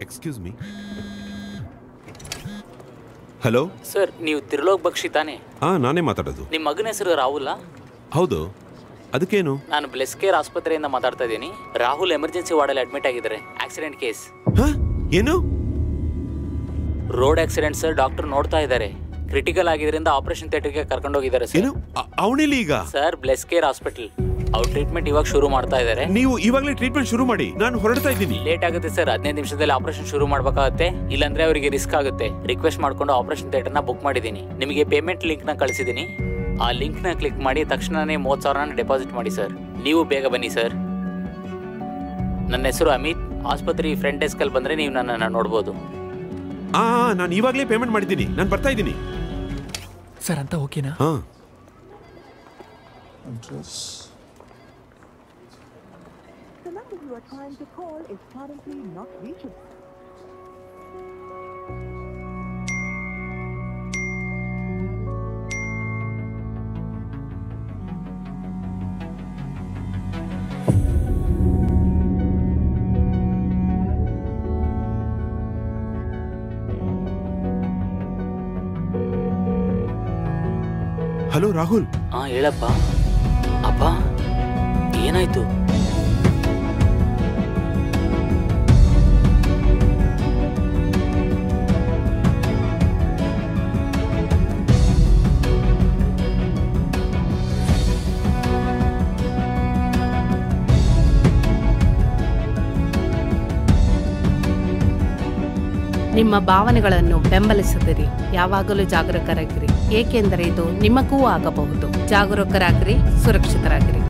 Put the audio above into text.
Excuse me. Hello sir, ನೀವು ತಿರ್ಲೋಕ್ ಬಕ್ಷಿ ತಾನೆ? ನಾನೇ ಮಾತಾಡೋದು. ನಿಮ್ಮ ಮಗನ ಹೆಸರು ರಾಹುಲ್? ಹೌದು, ಅದಕ್ಕೇನು? ನಾನು ಬ್ಲೆಸ್ ಕೇರ್ ಆಸ್ಪತ್ರೆಯಿಂದ ಮಾತಾಡ್ತಾ ಇದ್ದೀನಿ. ರಾಹುಲ್ ಎಮರ್ಜೆನ್ಸಿ ವಾರ್ಡಲ್ಲಿ ಅಡ್ಮಿಟ್ ಆಗಿದ್ದಾರೆ. Accident case. ಏನು? Road accident sir. ಡಾಕ್ಟರ್ ನೋಡ್ತಾ ಇದ್ದಾರೆ. ಕ್ರಿಟಿಕಲ್ ಆಗಿದ್ರಿಂದ ಆಪರೇಷನ್ ಥಿಯೇಟರ್ಗೆ ಕರ್ಕೊಂಡು ಹೋಗಿದ್ದಾರೆ ಸರ್. ಅವನಿಲ್ಲ ಈಗ? Sir, bless care hospital. ಅವ್ರು ಟ್ರೀಟ್ಮೆಂಟ್ ಇವಾಗ ಶುರು ಮಾಡ್ತಾ ಇದ್ದಾರೆ. ನೀವು ಇವಾಗಲೇ ಟ್ರೀಟ್ಮೆಂಟ್ ಶುರು ಮಾಡಿ, ನಾನು ಹೊರಡ್ತಾ ಇದ್ದೀನಿ. ಲೇಟ್ ಆಗುತ್ತೆ ಸರ್. 15 ನಿಮಿಷದಲ್ಲಿ ಆಪರೇಷನ್ ಶುರು ಮಾಡಬೇಕಾಗುತ್ತೆ. ಇಲ್ಲಾಂದ್ರೆ ಅವರಿಗೆ ರಿಸ್ಕ್ ಆಗುತ್ತೆ. ರಿಕ್ವೆಸ್ಟ್ ಮಾಡ್ಕೊಂಡು ಆಪರೇಷನ್ ಥಿಯೇಟರ್ನ ಬುಕ್ ಮಾಡಿದ್ದೀನಿ. ನಿಮಗೆ ಪೇಮೆಂಟ್ ಲಿಂಕ್ನ ಕಳಿಸಿದ್ದೀನಿ. ಆ ಲಿಂಕ್ನ ಕ್ಲಿಕ್ ಮಾಡಿ ತಕ್ಷಣನೇ 30,000 ಡೆಪಾಸಿಟ್ ಮಾಡಿ ಸರ್. ನೀವು ಬೇಗ ಬನ್ನಿ ಸರ್. ನನ್ನ ಹೆಸರು ಅಮಿತ್. ಆಸ್ಪತ್ರೆ ಫ್ರಂಟ್ ಡೆಸ್ಕಲ್ಲಿ ಬಂದರೆ ನೀವು ನನ್ನನ್ನು ನೋಡ್ಬೋದು. ನಾನು ಇವಾಗಲೇ ಪೇಮೆಂಟ್ ಮಾಡಿದ್ದೀನಿ. ನಾನು ಬರ್ತಾ ಇದ್ದೀನಿ ಸರ್. ಅಂತ ಓಕೆನಾ? The number you are trying to call is currently not reachable. Hello Rahul. ಹೇಳಪ್ಪ. ಅಪ್ಪ, ಏನಾಯ್ತು? ನಿಮ್ಮ ಭಾವನೆಗಳನ್ನು ಬೆಂಬಲಿಸದಿರಿ. ಯಾವಾಗಲೂ ಜಾಗರೂಕರಾಗಿರಿ, ಏಕೆಂದರೆ ಇದು ನಿಮಗೂ ಆಗಬಹುದು. ಜಾಗರೂಕರಾಗಿರಿ, ಸುರಕ್ಷಿತರಾಗಿರಿ.